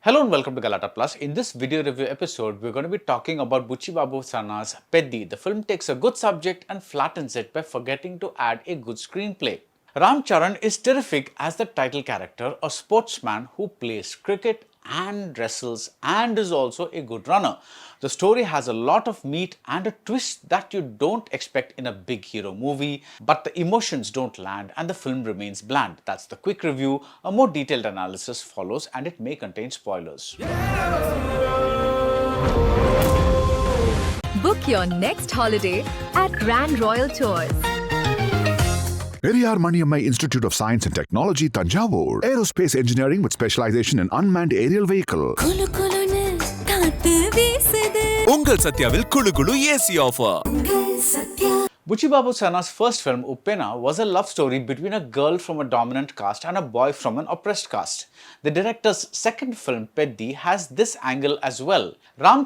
Hello and welcome to Galatta Plus. In this video review episode, we're going to be talking about Buchi Babu Sana's Peddi. The film takes a good subject and flattens it by forgetting to add a good screenplay. Charan is terrific as the title character, a sportsman who plays cricket and wrestles and is also a good runner. The story has a lot of meat and a twist that you don't expect in a big hero movie, but the emotions don't land and the film remains bland. That's the quick review. A more detailed analysis follows and it may contain spoilers. Book your next holiday at Grand Royal Tours. Periyar Maniammai Institute of Science and Technology, Tanjavur. Aerospace engineering with specialization in unmanned aerial vehicle. Ungal Satyaவில் Kulu Kulu AC offer. Buchi Babu Sana's first film, Upena, was a love story between a girl from a dominant caste and a boy from an oppressed caste. The director's second film, Peddi, has this angle as well.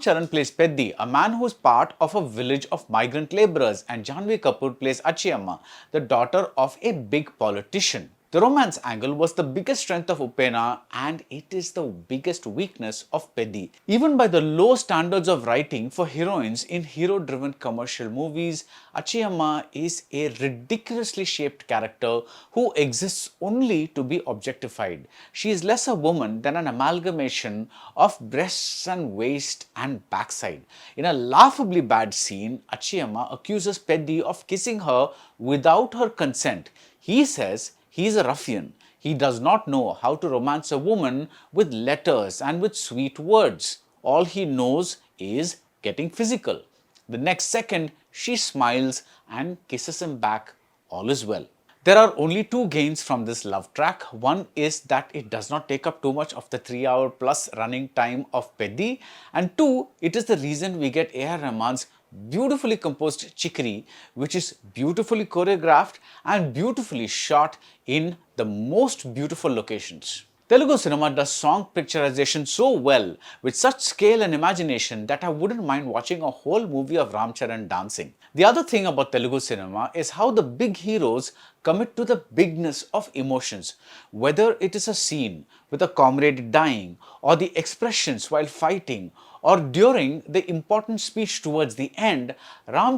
Charan plays Peddi, a man who is part of a village of migrant labourers, and Janhvi plays Achiyamma, the daughter of a big politician. The romance angle was the biggest strength of Upena and it is the biggest weakness of Peddi. Even by the low standards of writing for heroines in hero-driven commercial movies, Achiyamma is a ridiculously shaped character who exists only to be objectified. She is less a woman than an amalgamation of breasts and waist and backside. In a laughably bad scene, Achiyamma accuses Peddi of kissing her without her consent. He says he is a ruffian. He does not know how to romance a woman with letters and with sweet words. All he knows is getting physical. The next second, she smiles and kisses him back. All is well. There are only two gains from this love track. One is that it does not take up too much of the 3-hour plus running time of Peddi. And two, it is the reason we get A.R. Rahman's beautifully composed Chikri, which is beautifully choreographed and beautifully shot in the most beautiful locations. Telugu cinema does song picturization so well with such scale and imagination that I wouldn't mind watching a whole movie of Charan dancing. The other thing about Telugu cinema is how the big heroes commit to the bigness of emotions. Whether it is a scene with a comrade dying or the expressions while fighting or during the important speech towards the end,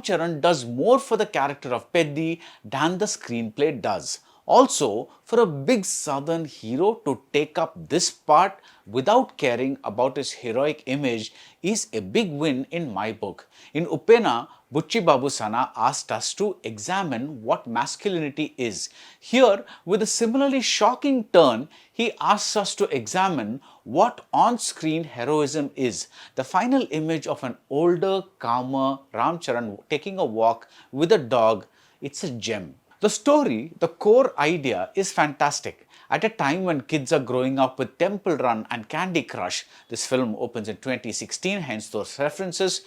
Charan does more for the character of Peddi than the screenplay does. Also, for a big southern hero to take up this part without caring about his heroic image is a big win in my book. In Upena, Buchi Babu Sana asked us to examine what masculinity is. Here, with a similarly shocking turn, he asks us to examine what on-screen heroism is. The final image of an older, calmer Charan taking a walk with a dog, it's a gem. The story, the core idea is fantastic. At a time when kids are growing up with Temple Run and Candy Crush, this film opens in 2016, hence those references.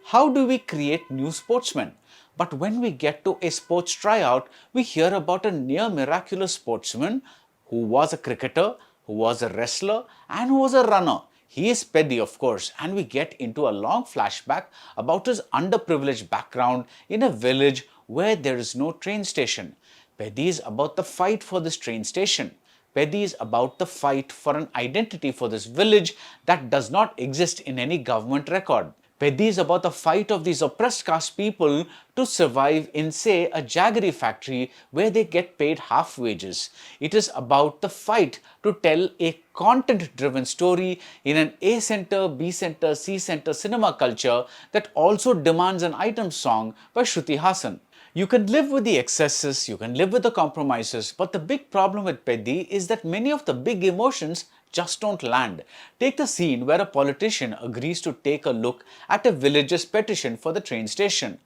How do we create new sportsmen? But when we get to a sports tryout, we hear about a near miraculous sportsman who was a cricketer, who was a wrestler, and who was a runner. He is Peddi, of course, and we get into a long flashback about his underprivileged background in a village where there is no train station. Peddi is about the fight for this train station. Peddi is about the fight for an identity for this village that does not exist in any government record. Peddi is about the fight of these oppressed caste people to survive in, say, a jaggery factory where they get paid half wages. It is about the fight to tell a content-driven story in an A center, B center, C center cinema culture that also demands an item song by Shruti Hassan. You can live with the excesses, you can live with the compromises, but the big problem with Peddi is that many of the big emotions just don't land. Take the scene where a politician agrees to take a look at a villager's petition for the train station.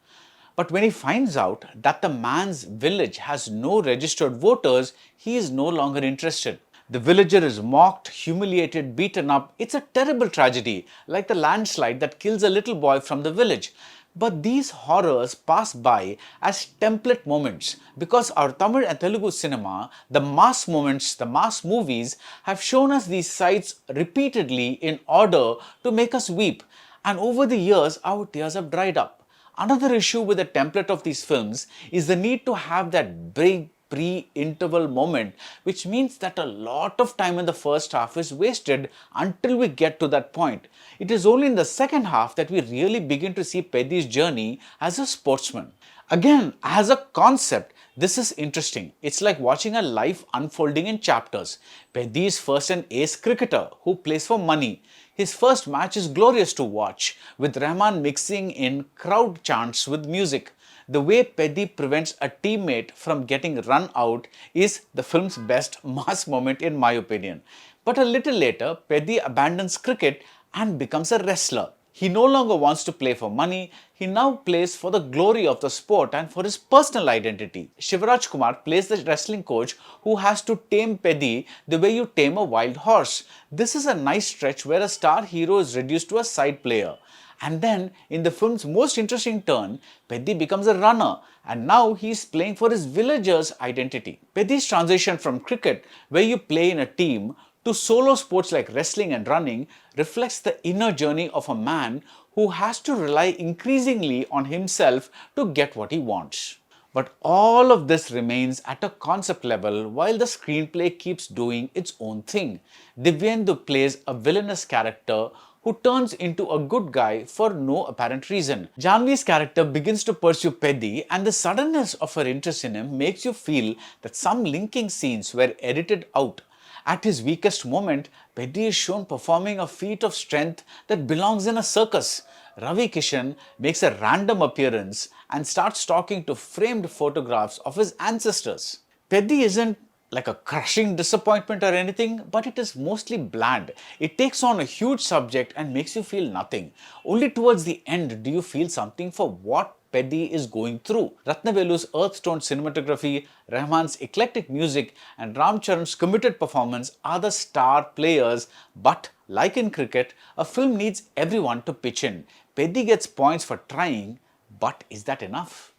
But when he finds out that the man's village has no registered voters, he is no longer interested. The villager is mocked, humiliated, beaten up. It's a terrible tragedy, like the landslide that kills a little boy from the village. But these horrors pass by as template moments because our Tamil and Telugu cinema, the mass moments, the mass movies have shown us these sights repeatedly in order to make us weep. And over the years, our tears have dried up. Another issue with the template of these films is the need to have that big, pre-interval moment, which means that a lot of time in the first half is wasted until we get to that point. It is only in the second half that we really begin to see Peddi's journey as a sportsman. Again, as a concept, this is interesting. It's like watching a life unfolding in chapters. Peddi is first an ace cricketer who plays for money. His first match is glorious to watch, with Rahman mixing in crowd chants with music. The way Peddi prevents a teammate from getting run out is the film's best mass moment in my opinion. But a little later, Peddi abandons cricket and becomes a wrestler. He no longer wants to play for money, he now plays for the glory of the sport and for his personal identity. Shiva Rajkumar plays the wrestling coach who has to tame Peddi the way you tame a wild horse. This is a nice stretch where a star hero is reduced to a side player. And then, in the film's most interesting turn, Peddi becomes a runner and now he is playing for his villager's identity. Peddi's transition from cricket, where you play in a team, to solo sports like wrestling and running reflects the inner journey of a man who has to rely increasingly on himself to get what he wants. But all of this remains at a concept level while the screenplay keeps doing its own thing. Divyendu plays a villainous character who turns into a good guy for no apparent reason. Janhvi's character begins to pursue Peddi, and the suddenness of her interest in him makes you feel that some linking scenes were edited out. At his weakest moment, Peddi is shown performing a feat of strength that belongs in a circus. Ravi Kishan makes a random appearance and starts talking to framed photographs of his ancestors. Peddi isn't like a crushing disappointment or anything, but it is mostly bland. It takes on a huge subject and makes you feel nothing. Only towards the end do you feel something for what Peddi is going through. Ratnavelu's earth-toned cinematography, Rahman's eclectic music and Ram Charan's committed performance are the star players, but like in cricket, a film needs everyone to pitch in. Peddi gets points for trying, but is that enough?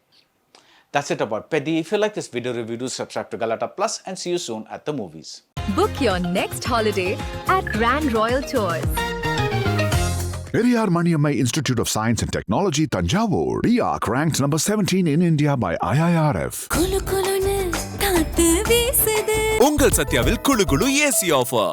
That's it about Peddi. If you like this video review, do subscribe to Galatta Plus and see you soon at the movies. Book your next holiday at Grand Royal Tours. Periyar Maniammai Institute of Science and Technology, Tanjavur. RIAC ranked number 17 in India by IIRF. உங்கள் சத்யாவில் குளு குளு AC offer